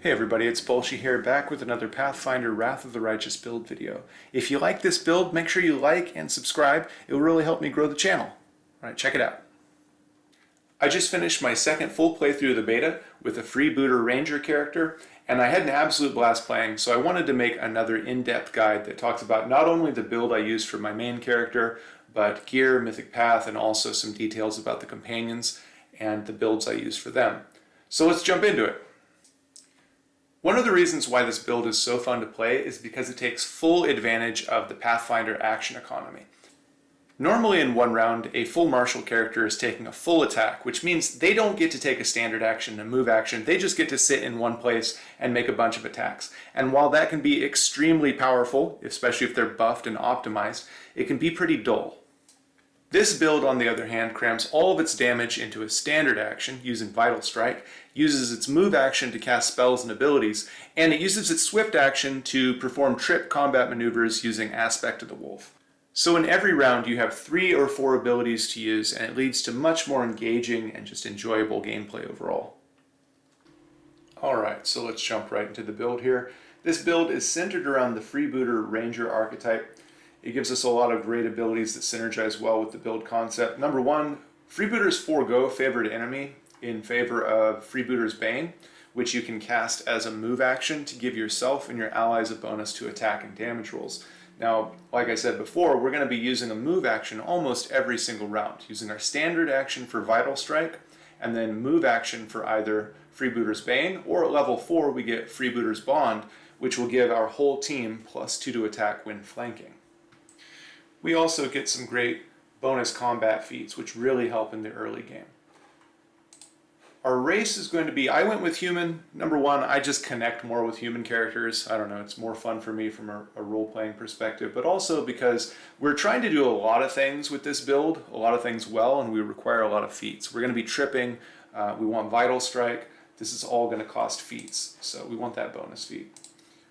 Hey everybody, it's Bolshy here, back with another Pathfinder Wrath of the Righteous build video. If you like this build, make sure you like and subscribe. It will really help me grow the channel. Alright, check it out. I just finished my second full playthrough of the beta with a Freebooter Ranger character, and I had an absolute blast playing, so I wanted to make another in-depth guide that talks about not only the build I used for my main character, but gear, Mythic Path, and also some details about the companions and the builds I used for them. So let's jump into it. One of the reasons why this build is so fun to play is because it takes full advantage of the Pathfinder action economy. Normally in one round, a full martial character is taking a full attack, which means they don't get to take a standard action, a move action, they just get to sit in one place and make a bunch of attacks. And while that can be extremely powerful, especially if they're buffed and optimized, it can be pretty dull. This build, on the other hand, crams all of its damage into a standard action using Vital Strike, uses its move action to cast spells and abilities, and it uses its swift action to perform trip combat maneuvers using Aspect of the Wolf. So in every round you have 3 or 4 abilities to use, and it leads to much more engaging and just enjoyable gameplay overall. Alright, so let's jump right into the build here. This build is centered around the Freebooter Ranger archetype. It gives us a lot of great abilities that synergize well with the build concept. Number 1, Freebooters forego Favored Enemy in favor of Freebooter's Bane, which you can cast as a move action to give yourself and your allies a bonus to attack and damage rolls. Now, like I said before, we're going to be using a move action almost every single round, using our standard action for Vital Strike, and then move action for either Freebooter's Bane, or at level 4 we get Freebooter's Bond, which will give our whole team +2 to attack when flanking. We also get some great bonus combat feats, which really help in the early game. Our race is going to be, I went with human. Number 1, I just connect more with human characters. I don't know, it's more fun for me from a role-playing perspective, but also because we're trying to do a lot of things with this build, a lot of things well, and we require a lot of feats. We're going to be tripping, we want Vital Strike. This is all going to cost feats, so we want that bonus feat.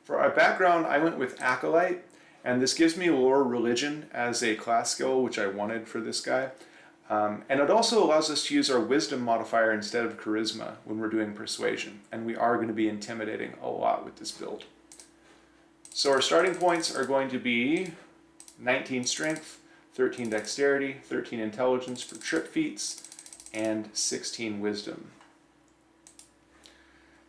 For our background, I went with Acolyte. And this gives me Lore Religion as a class skill, which I wanted for this guy. And it also allows us to use our Wisdom modifier instead of Charisma when we're doing Persuasion. And we are going to be intimidating a lot with this build. So our starting points are going to be 19 Strength, 13 Dexterity, 13 Intelligence for trip feats, and 16 Wisdom.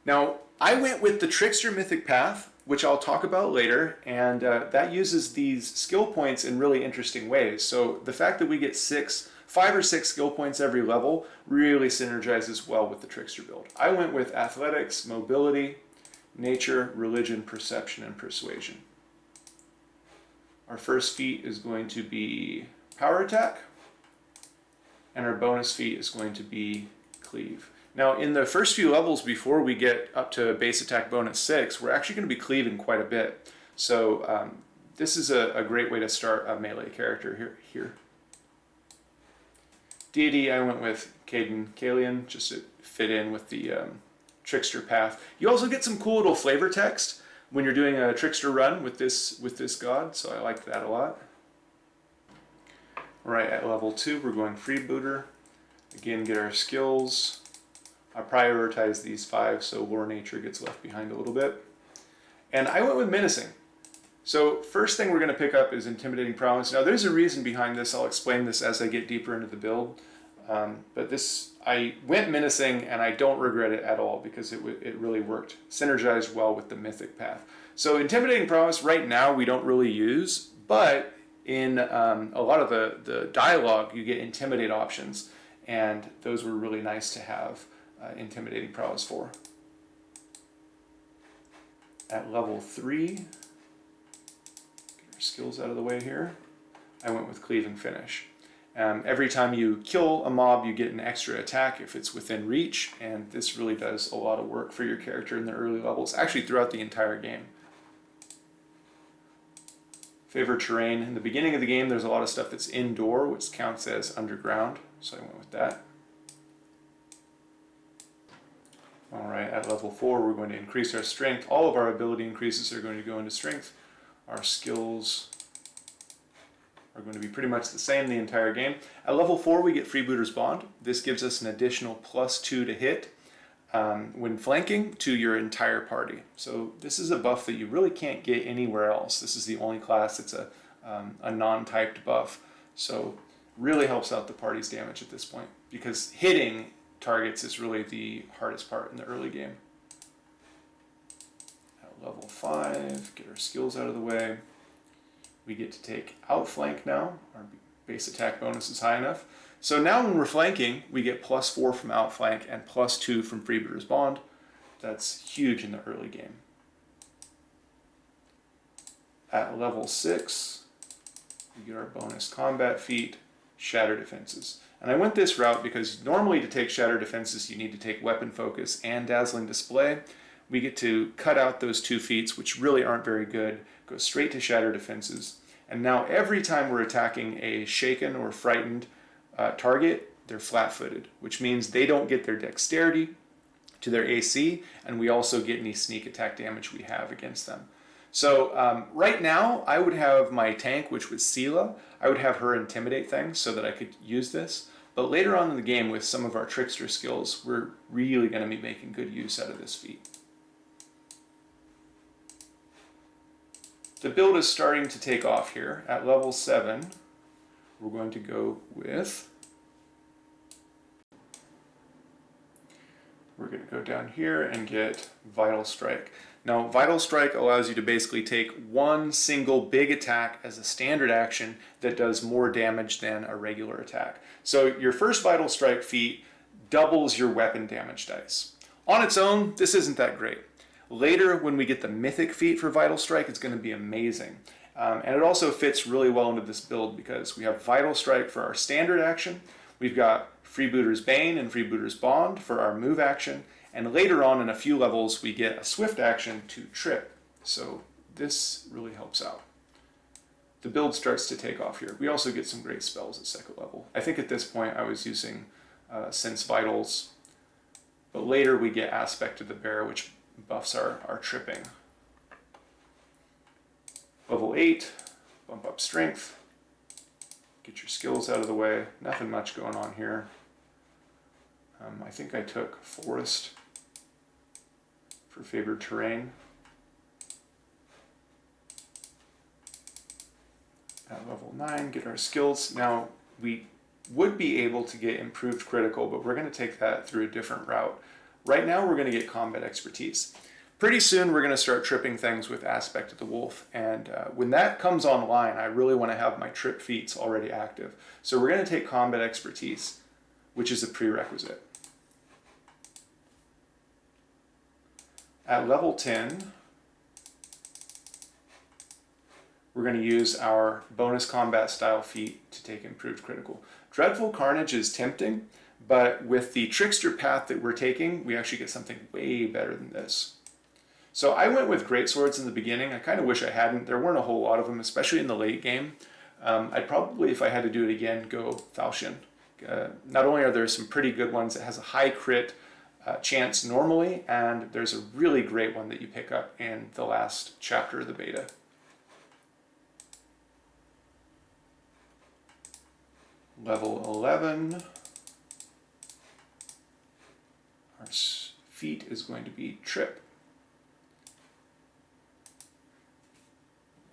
Now, I went with the Trickster Mythic Path, which I'll talk about later, and that uses these skill points in really interesting ways. So the fact that we get 5 or 6 skill points every level really synergizes well with the Trickster build. I went with Athletics, Mobility, Nature, Religion, Perception, and Persuasion. Our first feat is going to be Power Attack, and our bonus feat is going to be Cleave. Now, in the first few levels before we get up to base attack bonus 6, we're actually going to be cleaving quite a bit. So this is a great way to start a melee character here. Deity, I went with Caden Kalian, just to fit in with the Trickster path. You also get some cool little flavor text when you're doing a Trickster run with this god, so I liked that a lot. All right, at level 2, we're going Freebooter. Again, get our skills. I prioritize these 5, so Lore Nature gets left behind a little bit. And I went with Menacing. So first thing we're going to pick up is Intimidating Prowess. Now there's a reason behind this. I'll explain this as I get deeper into the build. But I went Menacing, and I don't regret it at all because it really worked. Synergized well with the Mythic Path. So Intimidating Prowess right now we don't really use, but in a lot of the dialogue you get Intimidate options, and those were really nice to have. Intimidating Prowess for. At level 3, get our skills out of the way here, I went with Cleave and Finish. Every time you kill a mob, you get an extra attack if it's within reach, and this really does a lot of work for your character in the early levels, actually throughout the entire game. Favor terrain. In the beginning of the game, there's a lot of stuff that's indoor, which counts as underground, so I went with that. Alright, at level 4 we're going to increase our strength. All of our ability increases are going to go into strength. Our skills are going to be pretty much the same the entire game. At level 4 we get Freebooter's Bond. This gives us an additional +2 to hit. when flanking to your entire party. So this is a buff that you really can't get anywhere else. This is the only class that's a non-typed buff. So really helps out the party's damage at this point, because hitting targets is really the hardest part in the early game. At level 5, get our skills out of the way. We get to take outflank now. Our base attack bonus is high enough. So now when we're flanking, we get +4 from outflank and +2 from Freebooter's Bond. That's huge in the early game. At level 6, we get our bonus combat feat, Shatter Defenses. And I went this route because normally to take Shatter Defenses, you need to take Weapon Focus and Dazzling Display. We get to cut out those 2 feats, which really aren't very good, go straight to Shatter Defenses. And now every time we're attacking a shaken or frightened target, they're flat-footed, which means they don't get their dexterity to their AC, and we also get any sneak attack damage we have against them. So right now, I would have my tank, which was Sela. I would have her intimidate things so that I could use this. But later on in the game, with some of our Trickster skills, we're really going to be making good use out of this feat. The build is starting to take off here. At level 7, we're going to go with... We're going to go down here and get Vital Strike. Now, Vital Strike allows you to basically take one single big attack as a standard action that does more damage than a regular attack. So your first Vital Strike feat doubles your weapon damage dice. On its own, this isn't that great. Later, when we get the Mythic feat for Vital Strike, it's going to be amazing. And it also fits really well into this build because we have Vital Strike for our standard action. We've got Freebooter's Bane and Freebooter's Bond for our move action. And later on in a few levels, we get a swift action to trip. So this really helps out. The build starts to take off here. We also get some great spells at second level. I think at this point I was using Sense Vitals. But later we get Aspect of the Bear, which buffs our tripping. Level 8, bump up strength. Get your skills out of the way. Nothing much going on here. I think I took Forest for favored terrain. At level 9, get our skills. Now, we would be able to get improved critical, but we're going to take that through a different route. Right now, we're going to get combat expertise. Pretty soon, we're going to start tripping things with Aspect of the Wolf, and when that comes online, I really want to have my trip feats already active. So we're going to take combat expertise, which is a prerequisite. At level 10, we're going to use our bonus combat style feat to take improved critical. Dreadful Carnage is tempting, but with the Trickster path that we're taking, we actually get something way better than this. So I went with Greatswords in the beginning. I kind of wish I hadn't. There weren't a whole lot of them, especially in the late game. I'd probably, if I had to do it again, go Falchion. Not only are there some pretty good ones, it has a high crit chance normally, and there's a really great one that you pick up in the last chapter of the beta. Level 11. Our feat is going to be Trip.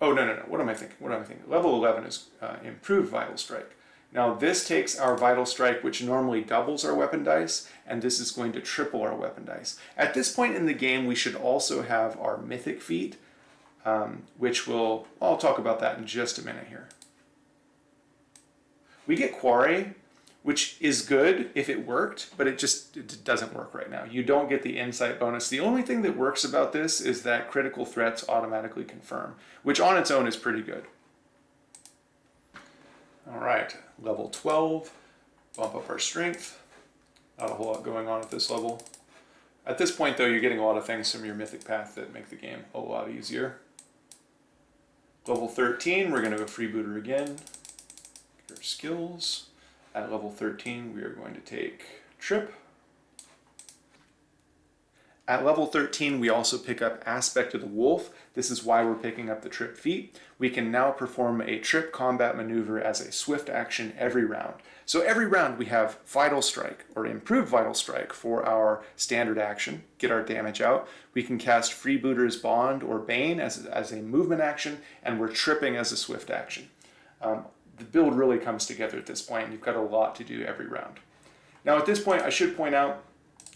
Oh, no. What am I thinking? Level 11 is Improved Vital Strike. Now this takes our Vital Strike, which normally doubles our weapon dice, and this is going to triple our weapon dice. At this point in the game, we should also have our Mythic feat, which I'll talk about that in just a minute here. We get Quarry, which is good if it worked, but it doesn't work right now. You don't get the insight bonus. The only thing that works about this is that critical threats automatically confirm, which on its own is pretty good. All right, level 12, bump up our strength. Not a whole lot going on at this level. At this point, though, you're getting a lot of things from your Mythic Path that make the game a lot easier. Level 13, we're going to go Freebooter again. Get our skills. At level 13, we are going to take Trip. At level 13, we also pick up Aspect of the Wolf. This is why we're picking up the Trip feat. We can now perform a Trip combat maneuver as a swift action every round. So every round we have Vital Strike, or Improved Vital Strike, for our standard action, get our damage out. We can cast Freebooter's Bond or Bane as a movement action, and we're tripping as a swift action. The build really comes together at this point, and you've got a lot to do every round. Now at this point, I should point out,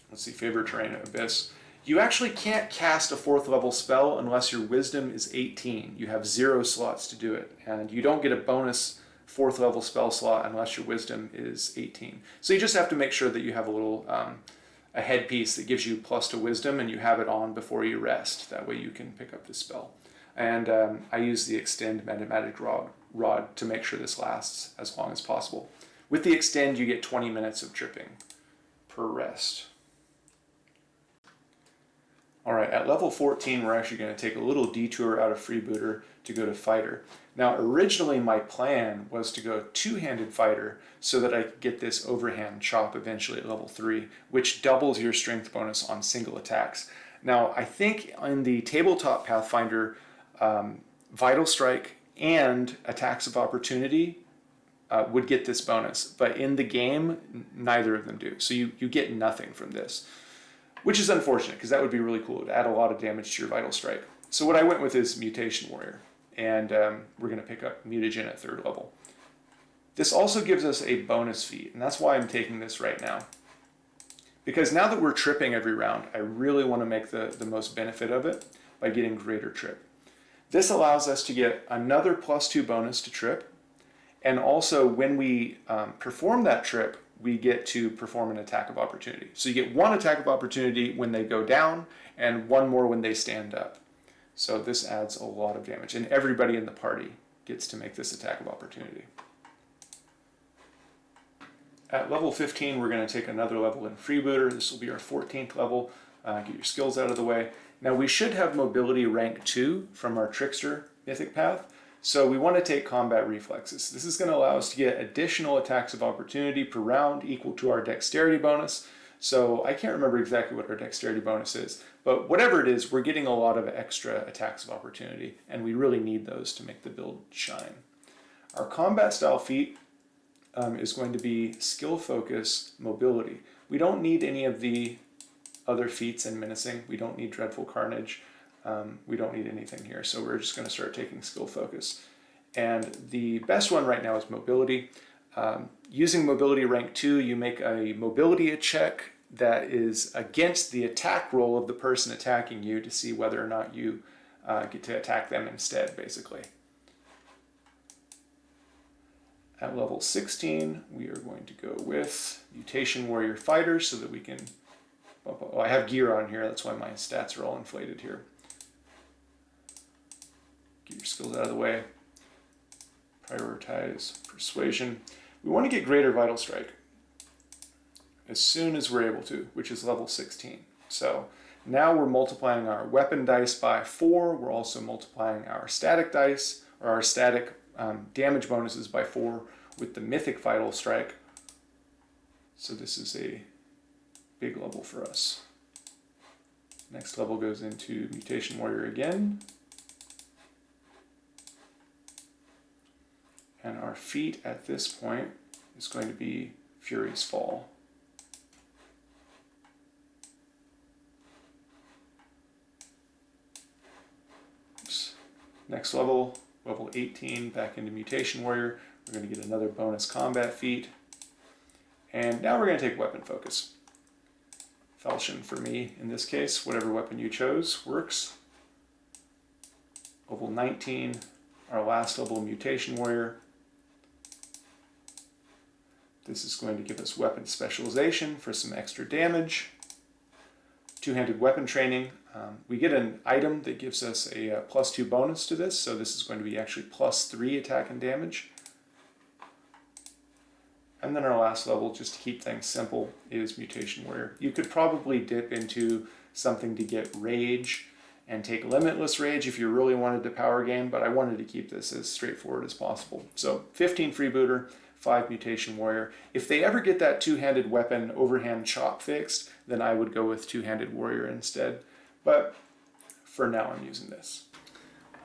let's see, Favorite Terrain, Abyss. You actually can't cast a 4th level spell unless your Wisdom is 18. You have 0 slots to do it, and you don't get a bonus 4th level spell slot unless your Wisdom is 18. So you just have to make sure that you have a little a headpiece that gives you plus to Wisdom, and you have it on before you rest. That way you can pick up the spell. And I use the Extend Magnetic Rod to make sure this lasts as long as possible. With the Extend, you get 20 minutes of tripping per rest. All right, at level 14, we're actually going to take a little detour out of Freebooter to go to Fighter. Now, originally my plan was to go two-handed Fighter so that I could get this overhand chop eventually at level 3, which doubles your strength bonus on single attacks. Now, I think in the tabletop Pathfinder, Vital Strike and Attacks of Opportunity would get this bonus, but in the game, neither of them do. So you get nothing from this, which is unfortunate because that would be really cool. It would add a lot of damage to your Vital Strike. So what I went with is Mutation Warrior, and we're going to pick up Mutagen at 3rd level. This also gives us a bonus feat, and that's why I'm taking this right now. Because now that we're tripping every round, I really want to make the most benefit of it by getting greater trip. This allows us to get another +2 bonus to trip, and also when we perform that trip, we get to perform an attack of opportunity. So you get 1 attack of opportunity when they go down, and 1 more when they stand up. So this adds a lot of damage, and everybody in the party gets to make this attack of opportunity. At level 15, we're going to take another level in Freebooter. This will be our 14th level. Get your skills out of the way. Now we should have mobility rank 2 from our Trickster Mythic Path. So we want to take combat reflexes. This is going to allow us to get additional attacks of opportunity per round equal to our dexterity bonus. So I can't remember exactly what our dexterity bonus is, but whatever it is, we're getting a lot of extra attacks of opportunity, and we really need those to make the build shine. Our combat style feat is going to be skill focus mobility. We don't need any of the other feats in menacing. We don't need dreadful carnage. We don't need anything here, so we're just going to start taking skill focus. And the best one right now is mobility. Using mobility rank 2, you make a mobility check that is against the attack roll of the person attacking you to see whether or not you get to attack them instead, basically. At level 16, we are going to go with Mutation Warrior Fighter so that we can... Oh, I have gear on here, that's why my stats are all inflated here. Get your skills out of the way. Prioritize Persuasion. We want to get greater Vital Strike as soon as we're able to, which is level 16. So now we're multiplying our weapon dice by 4. We're also multiplying our static dice, or our static damage bonuses by 4 with the Mythic Vital Strike. So this is a big level for us. Next level goes into Mutation Warrior again. And our feat at this point is going to be Fury's Fall. Oops. Next level, level 18, back into Mutation Warrior. We're going to get another bonus combat feat. And now we're going to take Weapon Focus. Falchion for me in this case, whatever weapon you chose works. Level 19, our last level Mutation Warrior. This is going to give us weapon specialization for some extra damage. Two-handed weapon training. We get an item that gives us a +2 bonus to this, so this is going to be actually +3 attack and damage. And then our last level, just to keep things simple, is Mutation Warrior. You could probably dip into something to get Rage and take Limitless Rage if you really wanted to power game, but I wanted to keep this as straightforward as possible. So 15 Freebooter, 5 Mutation Warrior. If they ever get that two-handed weapon overhand chop fixed, then I would go with two-handed warrior instead. But for now, I'm using this.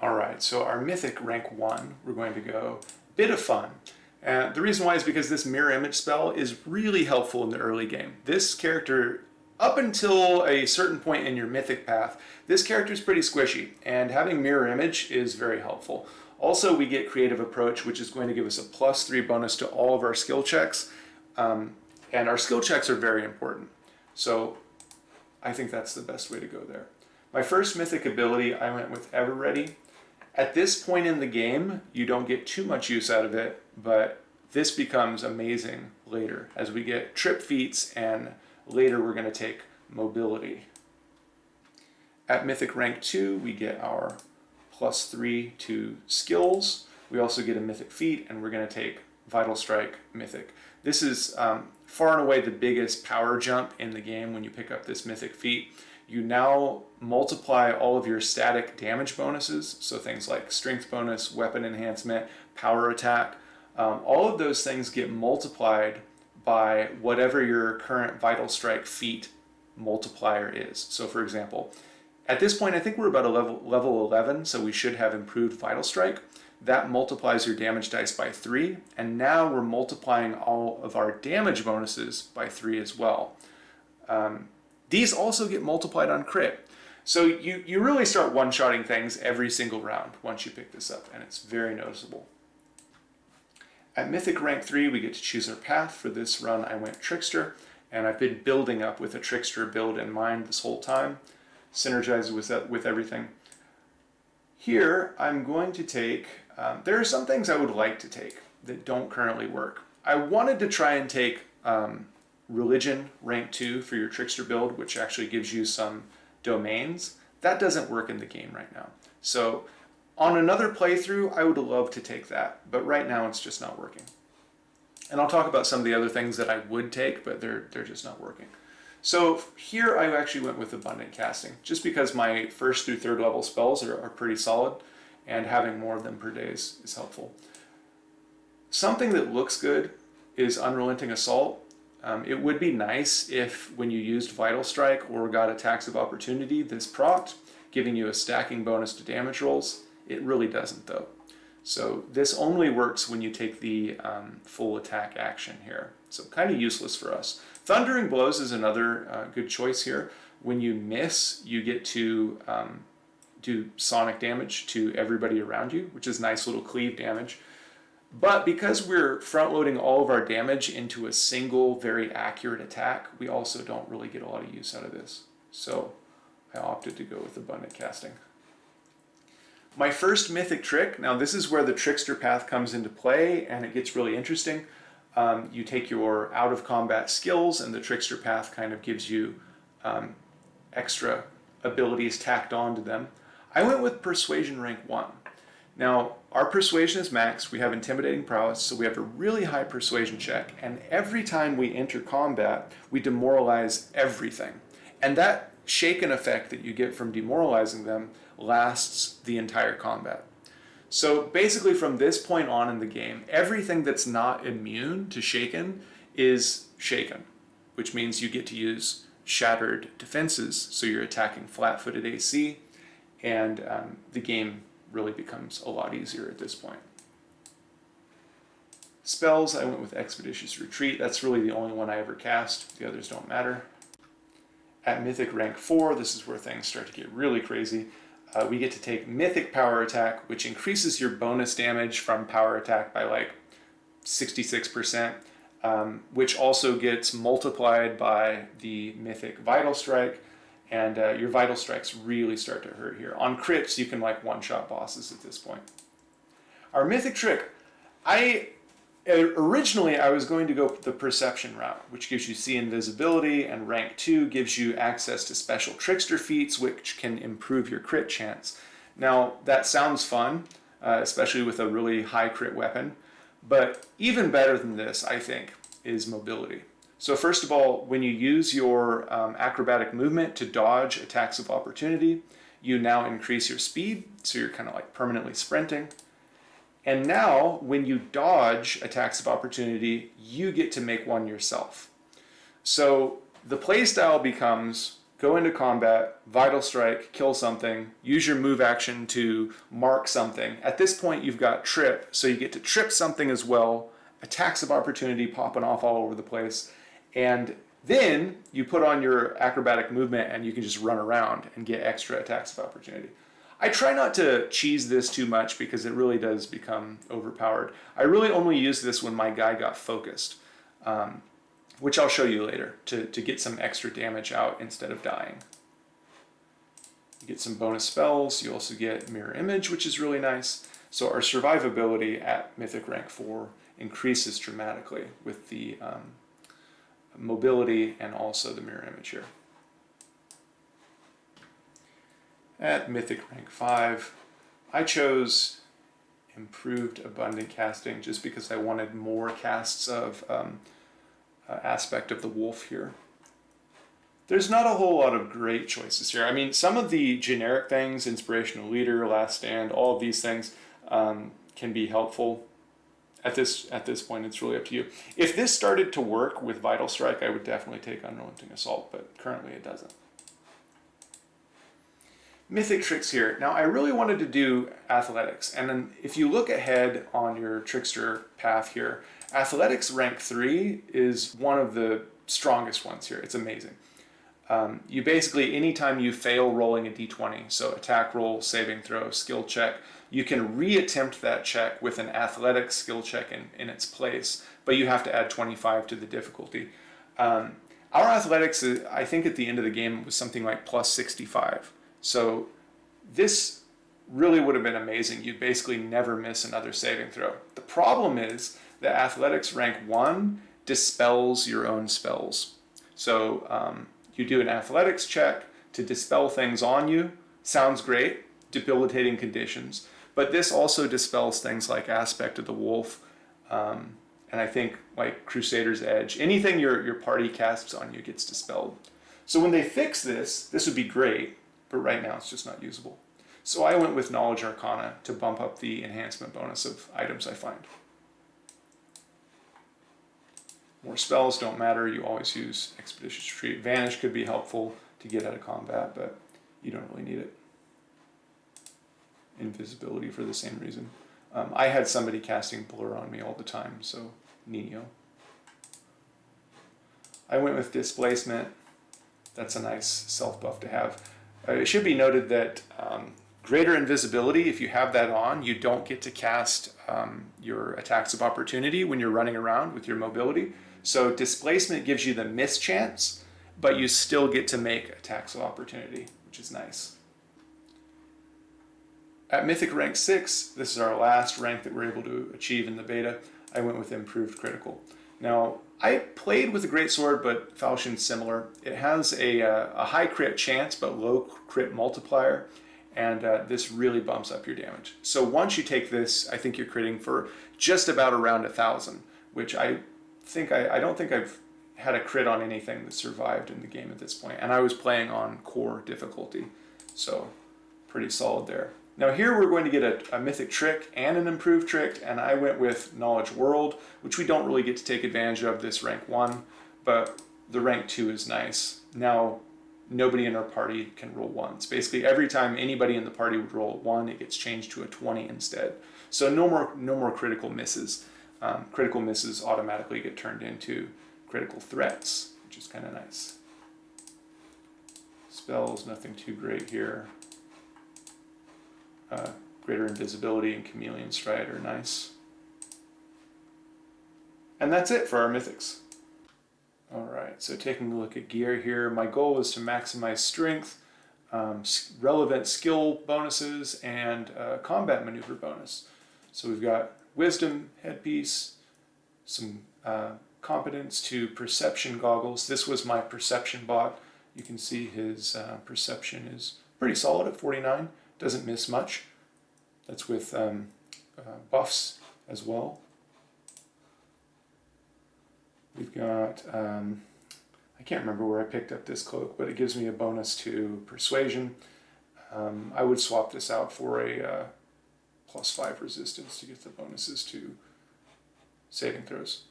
All right, so our Mythic rank 1, we're going to go Bit of Fun. The reason why is because this mirror image spell is really helpful in the early game. This character, up until a certain point in your Mythic Path, this character is pretty squishy, and having mirror image is very helpful. Also, we get Creative Approach, which is going to give us a +3 bonus to all of our skill checks, and our skill checks are very important. So I think that's the best way to go there. My first Mythic ability, I went with Ever Ready. At this point in the game, you don't get too much use out of it, but this becomes amazing later as we get trip feats, and later we're going to take mobility. At Mythic rank 2, we get our +3 to skills. We also get a Mythic feat, and we're going to take Vital Strike Mythic. This is far and away the biggest power jump in the game when you pick up this Mythic feat. You now multiply all of your static damage bonuses, so things like strength bonus, weapon enhancement, power attack. All of those things get multiplied by whatever your current Vital Strike feat multiplier is. So for example, at this point I think we're about a level 11, so we should have improved Vital Strike. That multiplies your damage dice by 3, and now we're multiplying all of our damage bonuses by 3 as well. These also get multiplied on crit. So you really start one-shotting things every single round once you pick this up, and it's very noticeable. At Mythic rank 3, we get to choose our path. For this run, I went Trickster, and I've been building up with a Trickster build in mind this whole time. Synergizes with everything. Here, I'm going to take, there are some things I would like to take that don't currently work. I wanted to try and take Religion rank 2 for your Trickster build, which actually gives you some domains. That doesn't work in the game right now. So on another playthrough, I would love to take that, but right now it's just not working. And I'll talk about some of the other things that I would take, but they're just not working. So here I actually went with Abundant Casting, just because my 1st through 3rd level spells are pretty solid, and having more of them per day is helpful. Something that looks good is Unrelenting Assault. It would be nice if when you used Vital Strike or got Attacks of Opportunity, this procced, giving you a stacking bonus to damage rolls. It really doesn't though. So this only works when you take the full attack action here. So kind of useless for us. Thundering Blows is another good choice here. When you miss, you get to do sonic damage to everybody around you, which is nice little cleave damage. But because we're front-loading all of our damage into a single, very accurate attack, we also don't really get a lot of use out of this. So I opted to go with Abundant Casting. My first Mythic trick, now this is where the Trickster path comes into play, and it gets really interesting. You take your out-of-combat skills, and the Trickster path kind of gives you extra abilities tacked on to them. I went with Persuasion rank 1. Now, our persuasion is maxed, we have intimidating prowess, so we have a really high persuasion check, and every time we enter combat, we demoralize everything. And that shaken effect that you get from demoralizing them lasts the entire combat. So basically from this point on in the game, everything that's not immune to shaken is shaken, which means you get to use shattered defenses, so you're attacking flat-footed AC, and the game really becomes a lot easier at this point. Spells, I went with Expeditious Retreat. That's really the only one I ever cast. The others don't matter. At Mythic rank 4, this is where things start to get really crazy. We get to take Mythic Power Attack, which increases your bonus damage from Power Attack by like 66%, which also gets multiplied by the Mythic Vital Strike, and your Vital Strikes really start to hurt here. On crits, you can like one-shot bosses at this point. Our Mythic trick, originally I was going to go the Perception route, which gives you See Invisibility, and rank 2 gives you access to special Trickster feats, which can improve your crit chance. Now, that sounds fun, especially with a really high crit weapon, but even better than this, I think, is Mobility. So first of all, when you use your acrobatic movement to dodge attacks of opportunity, you now increase your speed, so you're kind of like permanently sprinting. And now, when you dodge attacks of opportunity, you get to make one yourself. So the playstyle becomes go into combat, vital strike, kill something, use your move action to mark something. At this point, you've got trip, so you get to trip something as well, attacks of opportunity popping off all over the place. And then you put on your acrobatic movement and you can just run around and get extra attacks of opportunity. I try not to cheese this too much because it really does become overpowered. I really only use this when my guy got focused, which I'll show you later, to get some extra damage out instead of dying. You get some bonus spells. You also get Mirror Image, which is really nice. So our survivability at Mythic Rank 4 increases dramatically with the mobility and also the Mirror Image here. At Mythic Rank 5, I chose Improved Abundant Casting just because I wanted more casts of Aspect of the Wolf here. There's not a whole lot of great choices here. I mean, some of the generic things, Inspirational Leader, Last Stand, all of these things can be helpful. At this point, it's really up to you. If this started to work with Vital Strike, I would definitely take Unrelenting Assault, but currently it doesn't. Mythic tricks here. Now, I really wanted to do athletics, and then if you look ahead on your Trickster path here, athletics rank 3 is one of the strongest ones here. It's amazing. You basically, anytime you fail rolling a d20, so attack roll, saving throw, skill check, you can reattempt that check with an athletics skill check in its place, but you have to add 25 to the difficulty. Our athletics, I think at the end of the game, was something like plus 65. So this really would have been amazing. You basically never miss another saving throw. The problem is that athletics rank 1 dispels your own spells. So you do an athletics check to dispel things on you. Sounds great, debilitating conditions. But this also dispels things like Aspect of the Wolf, and I think like Crusader's Edge. Anything your party casts on you gets dispelled. So when they fix this, this would be great, but right now it's just not usable. So I went with Knowledge Arcana to bump up the enhancement bonus of items I find. More spells don't matter, you always use Expeditious Retreat. Vanish could be helpful to get out of combat, but you don't really need it. Invisibility for the same reason. I had somebody casting Blur on me all the time, so Nino. I went with Displacement. That's a nice self-buff to have. It should be noted that Greater Invisibility, if you have that on, you don't get to cast your attacks of opportunity when you're running around with your mobility. So Displacement gives you the miss chance, but you still get to make attacks of opportunity, which is nice. At Mythic Rank 6, this is our last rank that we're able to achieve in the beta, I went with Improved Critical. Now, I played with a Greatsword, but Falchion's similar. It has a high crit chance, but low crit multiplier, and this really bumps up your damage. So once you take this, I think you're critting for just about around 1,000, which I don't think I've had a crit on anything that survived in the game at this point, and I was playing on core difficulty, so pretty solid there. Now here we're going to get a mythic trick and an improved trick, and I went with Knowledge World, which we don't really get to take advantage of this rank 1, but the rank 2 is nice. Now nobody in our party can roll 1s. Basically every time anybody in the party would roll a 1, it gets changed to a 20 instead. So no more critical misses. Critical misses automatically get turned into critical threats, which is kind of nice. Spells, nothing too great here. Greater Invisibility and Chameleon Stride are nice. And that's it for our mythics. Alright, so taking a look at gear here, my goal is to maximize strength, relevant skill bonuses, and combat maneuver bonus. So we've got Wisdom headpiece, some competence to perception goggles. This was my perception bot. You can see his perception is pretty solid at 49. Doesn't miss much. That's with buffs as well. We've got, I can't remember where I picked up this cloak, but it gives me a bonus to persuasion. I would swap this out for a +5 resistance to get the bonuses to saving throws.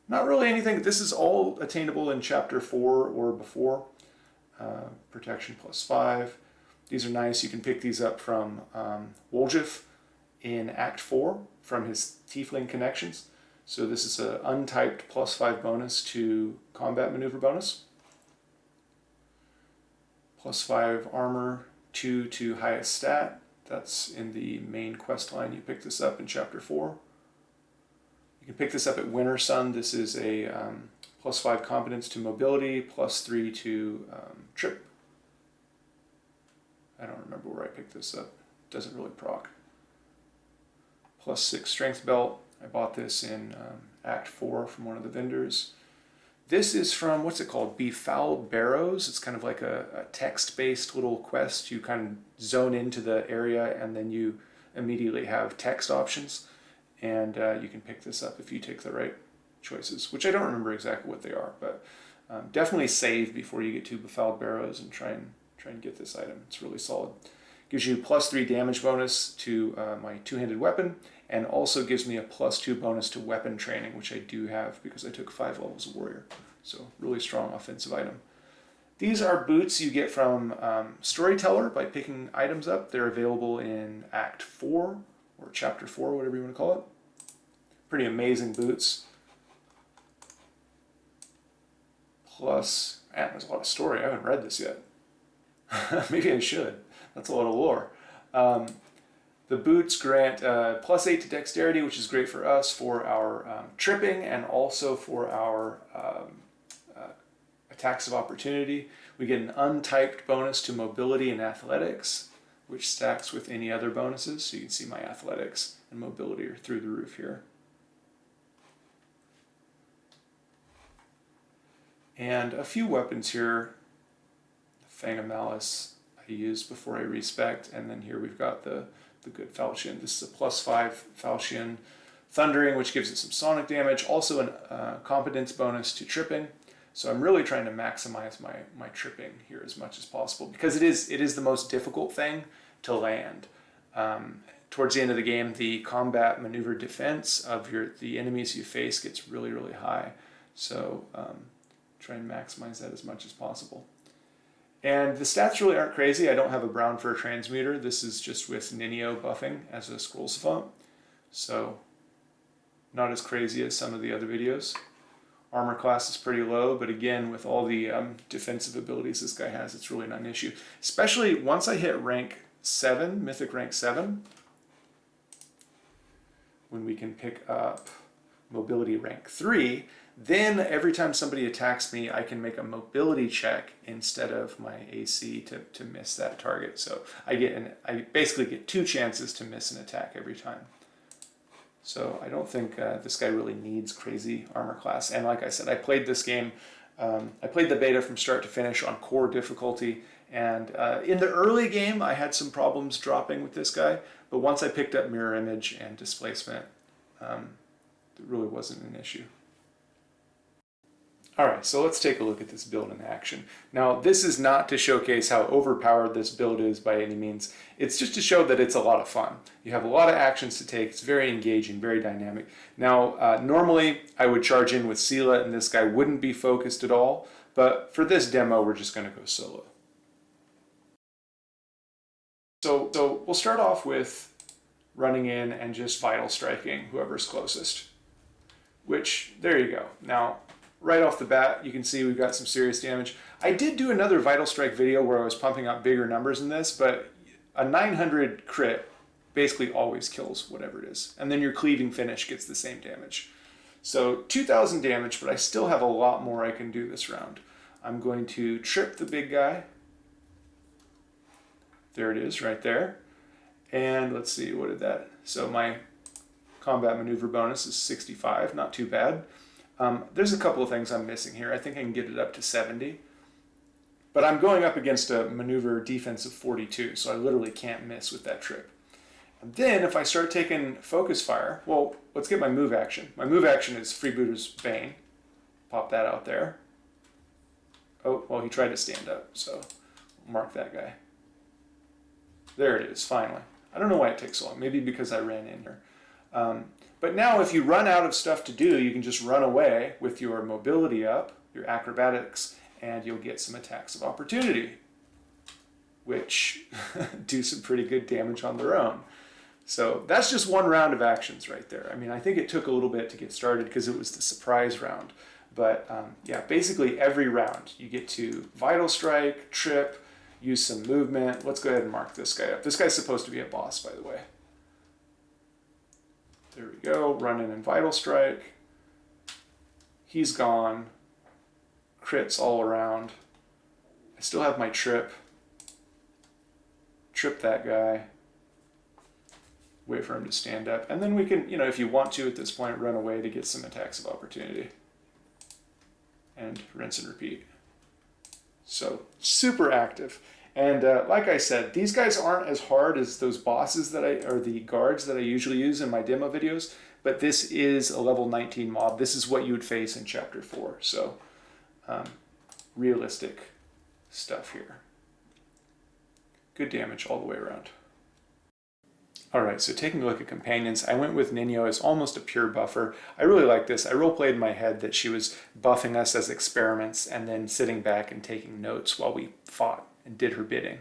Not really anything. This is all attainable in Chapter 4 or before. Protection +5. These are nice. You can pick these up from Woljif in Act 4 from his Tiefling Connections. So this is an untyped +5 bonus to combat maneuver bonus. +5 armor, 2 to highest stat. That's in the main quest line. You pick this up in Chapter 4. You can pick this up at Winter Sun. This is a +5 competence to mobility, +3 to trip. I don't remember where I picked this up. Doesn't really proc. +6 strength belt. I bought this in Act 4 from one of the vendors. This is from, what's it called? Befouled Barrows. It's kind of like a text-based little quest. You kind of zone into the area and then you immediately have text options. And you can pick this up if you take the right choices, which I don't remember exactly what they are, but definitely save before you get to Befouled Barrows and try and get this item. It's really solid. Gives you +3 damage bonus to my two-handed weapon, and also gives me a +2 bonus to weapon training, which I do have because I took 5 levels of warrior. So really strong offensive item. These are boots you get from Storyteller by picking items up. They're available in Act 4 or Chapter 4, whatever you want to call it. Pretty amazing boots. Plus, man, there's a lot of story. I haven't read this yet. Maybe I should. That's a lot of lore. The boots grant +8 to dexterity, which is great for us for our tripping and also for our attacks of opportunity. We get an untyped bonus to mobility and athletics, which stacks with any other bonuses. So you can see my athletics and mobility are through the roof here. And a few weapons here. The Fang of Malice I use before I respect, and then here we've got the good falchion. This is a +5 falchion thundering, which gives it some sonic damage. Also a competence bonus to tripping. So I'm really trying to maximize my tripping here as much as possible because it is the most difficult thing to land. Towards the end of the game, the combat maneuver defense of the enemies you face gets really, really high. So try and maximize that as much as possible. And the stats really aren't crazy. I don't have a brown fur transmuter. This is just with Ninio buffing as a scroll savant. So not as crazy as some of the other videos. Armor class is pretty low, but again, with all the defensive abilities this guy has, it's really not an issue. Especially once I hit rank 7, Mythic rank 7, when we can pick up mobility rank 3, then every time somebody attacks me, I can make a mobility check instead of my AC to miss that target. So I basically get 2 chances to miss an attack every time. So I don't think this guy really needs crazy armor class. And like I said, I played this game, I played the beta from start to finish on core difficulty. And in the early game, I had some problems dropping with this guy. But once I picked up mirror image and displacement, it really wasn't an issue. Alright, so let's take a look at this build in action. Now, this is not to showcase how overpowered this build is by any means. It's just to show that it's a lot of fun. You have a lot of actions to take. It's very engaging, very dynamic. Now, normally I would charge in with Sela and this guy wouldn't be focused at all, but for this demo, we're just going to go solo. So we'll start off with running in and just vital striking whoever's closest, which, there you go. Now, right off the bat, you can see we've got some serious damage. I did do another Vital Strike video where I was pumping up bigger numbers than this, but a 900 crit basically always kills whatever it is. And then your cleaving finish gets the same damage. So 2,000 damage, but I still have a lot more I can do this round. I'm going to trip the big guy. There it is, right there. And let's see, what did that? So my combat maneuver bonus is 65, not too bad. There's a couple of things I'm missing here. I think I can get it up to 70. But I'm going up against a maneuver defense of 42, so I literally can't miss with that trip. And then if I start taking focus fire, well, let's get my move action. My move action is Freebooter's Bane. Pop that out there. Oh, well, he tried to stand up, so mark that guy. There it is, finally. I don't know why it takes so long. Maybe because I ran in here. But now if you run out of stuff to do, you can just run away with your mobility up, your acrobatics, and you'll get some attacks of opportunity, which do some pretty good damage on their own. So that's just one round of actions right there. I mean, I think it took a little bit to get started because it was the surprise round. But yeah, basically every round you get to Vital Strike, Trip, use some movement. Let's go ahead and mark this guy up. This guy's supposed to be a boss, by the way. There we go, run in and Vital Strike. He's gone. Crits all around. I still have my Trip. Trip that guy. Wait for him to stand up. And then we can, if you want to at this point, run away to get some attacks of opportunity. And rinse and repeat. So, super active. And like I said, these guys aren't as hard as those bosses or the guards that I usually use in my demo videos, but this is a level 19 mob. This is what you would face in Chapter 4. So, realistic stuff here. Good damage all the way around. Alright, so taking a look at companions, I went with Ninyo as almost a pure buffer. I really like this. I roleplayed in my head that she was buffing us as experiments and then sitting back and taking notes while we fought and did her bidding.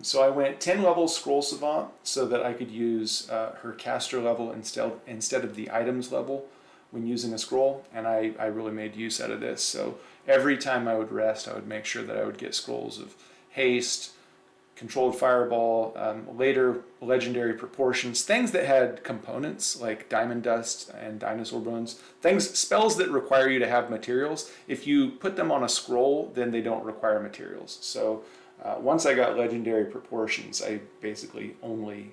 So I went 10 levels Scroll Savant so that I could use her caster level instead of the items level when using a scroll, and I really made use out of this. So every time I would rest, I would make sure that I would get scrolls of haste, controlled fireball, later legendary proportions, things that had components like diamond dust and dinosaur bones, spells that require you to have materials. If you put them on a scroll, then they don't require materials. So once I got legendary proportions, I basically only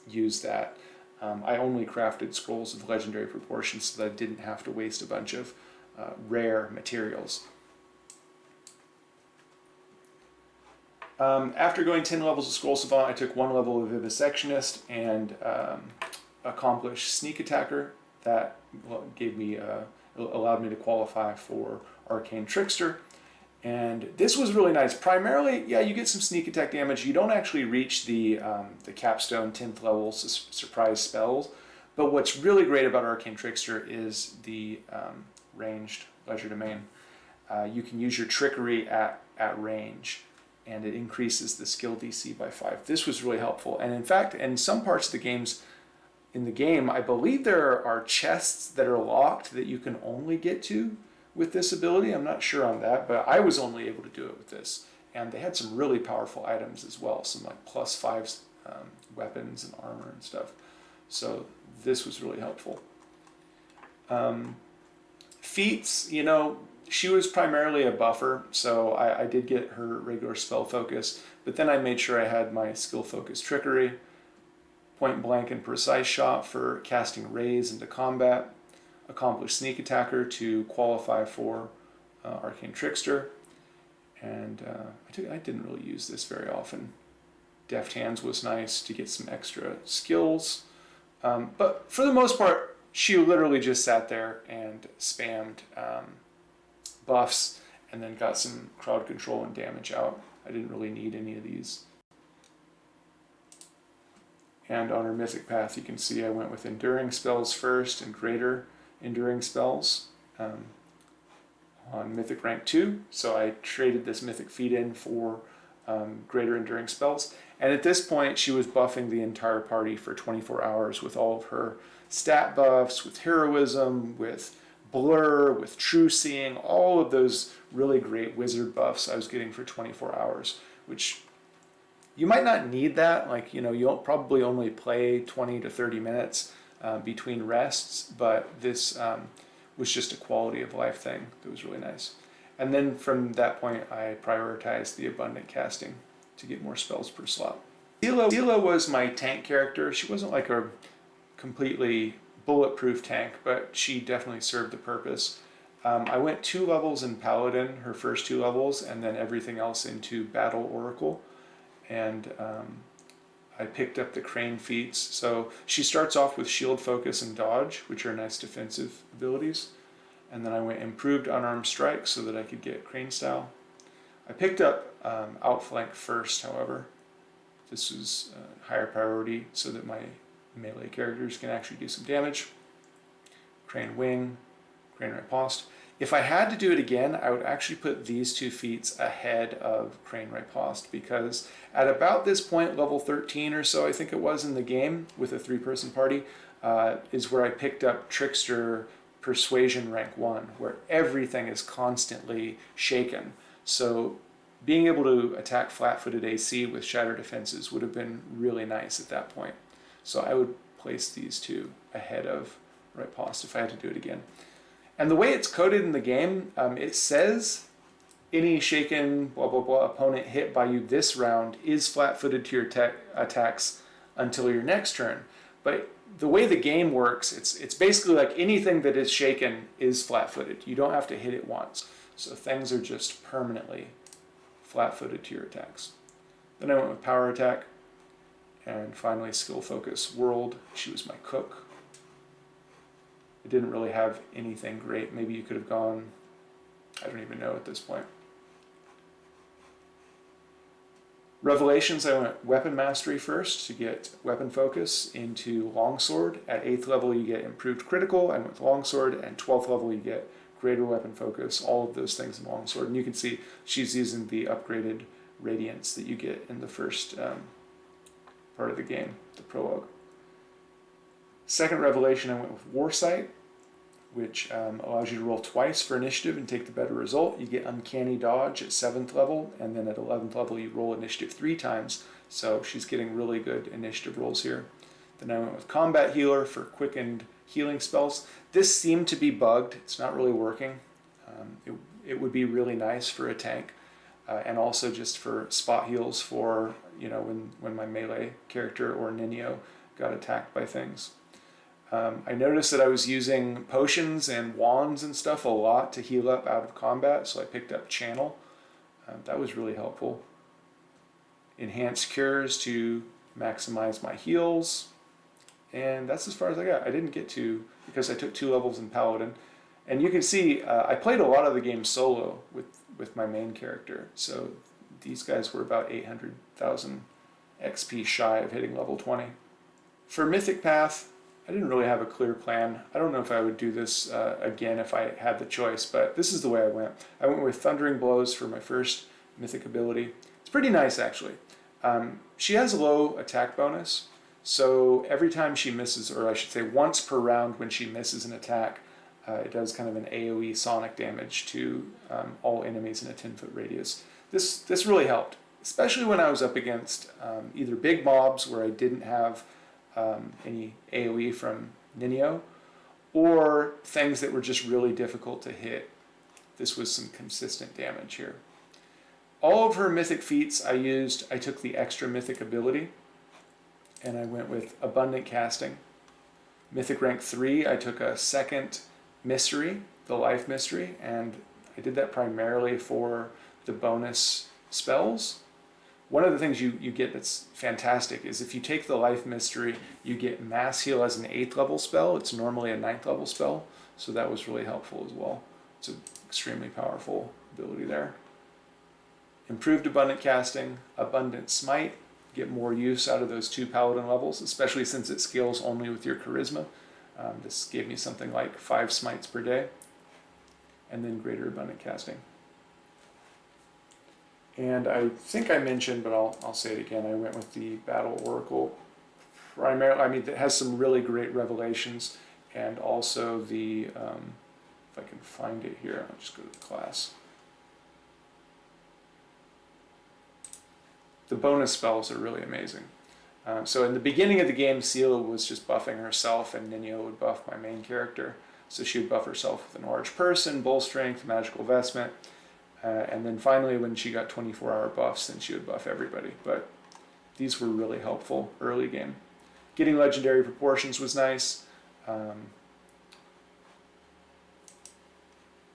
used that. I only crafted scrolls of legendary proportions so that I didn't have to waste a bunch of rare materials. After going 10 levels of Scroll Savant, I took 1 level of Vivisectionist and accomplished Sneak Attacker. That allowed me to qualify for Arcane Trickster. And this was really nice. Primarily, yeah, you get some sneak attack damage. You don't actually reach the capstone 10th level surprise spells. But what's really great about Arcane Trickster is the ranged Ledger Domain. You can use your trickery at range, and it increases the skill DC by 5. This was really helpful. And in fact, in some parts of the game, I believe there are chests that are locked that you can only get to with this ability. I'm not sure on that, but I was only able to do it with this. And they had some really powerful items as well, some like +5 weapons and armor and stuff. So this was really helpful. Feats, she was primarily a buffer, so I did get her regular spell focus, but then I made sure I had my skill focus trickery, point blank and precise shot for casting rays into combat, accomplished sneak attacker to qualify for Arcane Trickster, and I didn't really use this very often. Deft Hands was nice to get some extra skills, but for the most part, she literally just sat there and spammed buffs and then got some crowd control and damage out. I didn't really need any of these. And on her Mythic Path, you can see I went with Enduring Spells first and Greater Enduring Spells on Mythic Rank 2. So I traded this Mythic Feat in for Greater Enduring Spells. And at this point, she was buffing the entire party for 24 hours with all of her stat buffs, with Heroism, with Blur, with True Seeing, all of those really great wizard buffs I was getting for 24 hours, which you might not need that. Like, you'll probably only play 20 to 30 minutes between rests, but this was just a quality of life thing that was really nice. And then from that point, I prioritized the abundant casting to get more spells per slot. Sela was my tank character. She wasn't like a completely bulletproof tank, but she definitely served the purpose. I went 2 levels in Paladin, her first 2 levels, and then everything else into Battle Oracle. And I picked up the Crane feats. So she starts off with Shield Focus and Dodge, which are nice defensive abilities. And then I went Improved Unarmed Strike so that I could get Crane Style. I picked up Outflank first, however, this is higher priority so that my melee characters can actually do some damage. Crane Wing, Crane Riposte. If I had to do it again, I would actually put these 2 feats ahead of Crane Riposte, because at about this point, level 13 or so, I think it was in the game with a 3-person party, is where I picked up Trickster Persuasion rank 1, where everything is constantly shaken. So being able to attack flat-footed AC with Shatter Defenses would have been really nice at that point. So I would place these 2 ahead of Riposte if I had to do it again. And the way it's coded in the game, it says any shaken blah blah blah opponent hit by you this round is flat-footed to your attacks until your next turn. But the way the game works, it's basically like anything that is shaken is flat-footed. You don't have to hit it once. So things are just permanently flat-footed to your attacks. Then I went with Power Attack. And finally, Skill Focus World. She was my cook. It didn't really have anything great. Maybe you could have gone, I don't even know at this point. Revelations, I went Weapon Mastery first to get Weapon Focus into Longsword. At 8th level you get Improved Critical. I went with Longsword. And 12th level you get Greater Weapon Focus. All of those things in Longsword. And you can see she's using the upgraded Radiance that you get in the first part of the game, the prologue. Second revelation, I went with Warsight, which allows you to roll twice for initiative and take the better result. You get Uncanny Dodge at 7th level, and then at 11th level you roll initiative 3 times, so she's getting really good initiative rolls here. Then I went with Combat Healer for quickened healing spells. This seemed to be bugged. It's not really working. It would be really nice for a tank, and also just for spot heals for, you know, when my melee character or Ninio got attacked by things. I noticed that I was using potions and wands and stuff a lot to heal up out of combat, so I picked up Channel. That was really helpful. Enhanced Cures to maximize my heals. And that's as far as I got. I didn't get to, because I took 2 levels in Paladin. And you can see, I played a lot of the game solo with my main character. So these guys were about 800,000 XP shy of hitting level 20. For Mythic Path, I didn't really have a clear plan. I don't know if I would do this again if I had the choice, but this is the way I went. I went with Thundering Blows for my first mythic ability. It's pretty nice, actually. She has a low attack bonus, so every time she misses, or I should say once per round when she misses an attack, it does kind of an AoE sonic damage to all enemies in a 10-foot radius. This really helped, especially when I was up against either big mobs where I didn't have any AoE from Ninio, or things that were just really difficult to hit. This was some consistent damage here. All of her mythic feats I took the extra mythic ability, and I went with Abundant Casting. Mythic rank 3, I took a second mystery, the Life Mystery, and I did that primarily for the bonus spells. One of the things you get that's fantastic is if you take the Life Mystery, you get Mass Heal as an 8th level spell. It's normally a 9th level spell, so that was really helpful as well. It's an extremely powerful ability there. Improved Abundant Casting, Abundant Smite, get more use out of those 2 Paladin levels, especially since it scales only with your Charisma. This gave me something like 5 smites per day. And then Greater Abundant Casting. And I think I mentioned, but I'll say it again, I went with the Battle Oracle. Primarily, I mean, it has some really great revelations, and also the, if I can find it here, I'll just go to the class. The bonus spells are really amazing. So in the beginning of the game, Seela was just buffing herself, and Ninio would buff my main character. So she would buff herself with Enlarged Person, Bull Strength, Magical Vestment, and then finally when she got 24-hour buffs, then she would buff everybody. But these were really helpful early game. Getting Legendary Proportions was nice.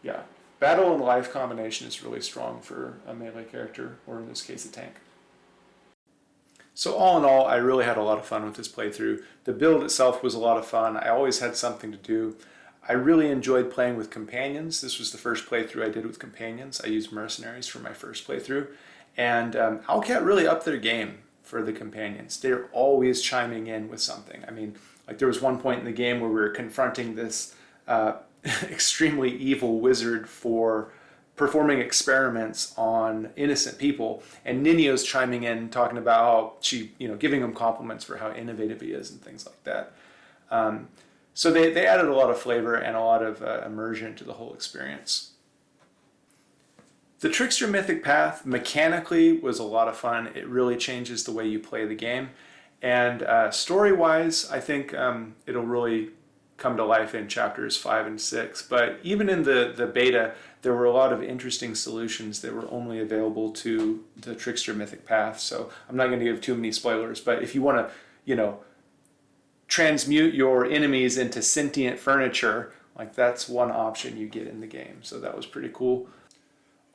Yeah, Battle and Life combination is really strong for a melee character, or in this case a tank. So all in all, I really had a lot of fun with this playthrough. The build itself was a lot of fun. I always had something to do. I really enjoyed playing with companions. This was the first playthrough I did with companions. I used mercenaries for my first playthrough. And Owlcat really upped their game for the companions. They're always chiming in with something. I mean, like there was one point in the game where we were confronting this extremely evil wizard for performing experiments on innocent people, and Ninio's chiming in, talking about how she, giving him compliments for how innovative he is and things like that. So they added a lot of flavor and a lot of immersion to the whole experience. The Trickster Mythic Path mechanically was a lot of fun. It really changes the way you play the game. And story-wise, I think it'll really come to life in chapters 5 and 6. But even in the beta, there were a lot of interesting solutions that were only available to the Trickster Mythic Path. So I'm not going to give too many spoilers, but if you want to, transmute your enemies into sentient furniture, like that's one option you get in the game. So that was pretty cool.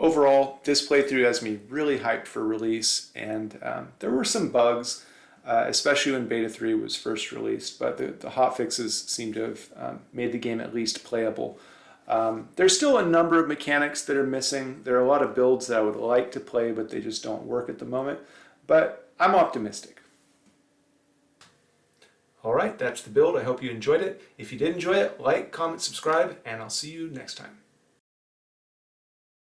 Overall, this playthrough has me really hyped for release, and there were some bugs, especially when Beta 3 was first released, but the hotfixes seem to have made the game at least playable. There's still a number of mechanics that are missing. There are a lot of builds that I would like to play, but they just don't work at the moment. But I'm optimistic. All right, that's the build. I hope you enjoyed it. If you did enjoy it, like, comment, subscribe, and I'll see you next time.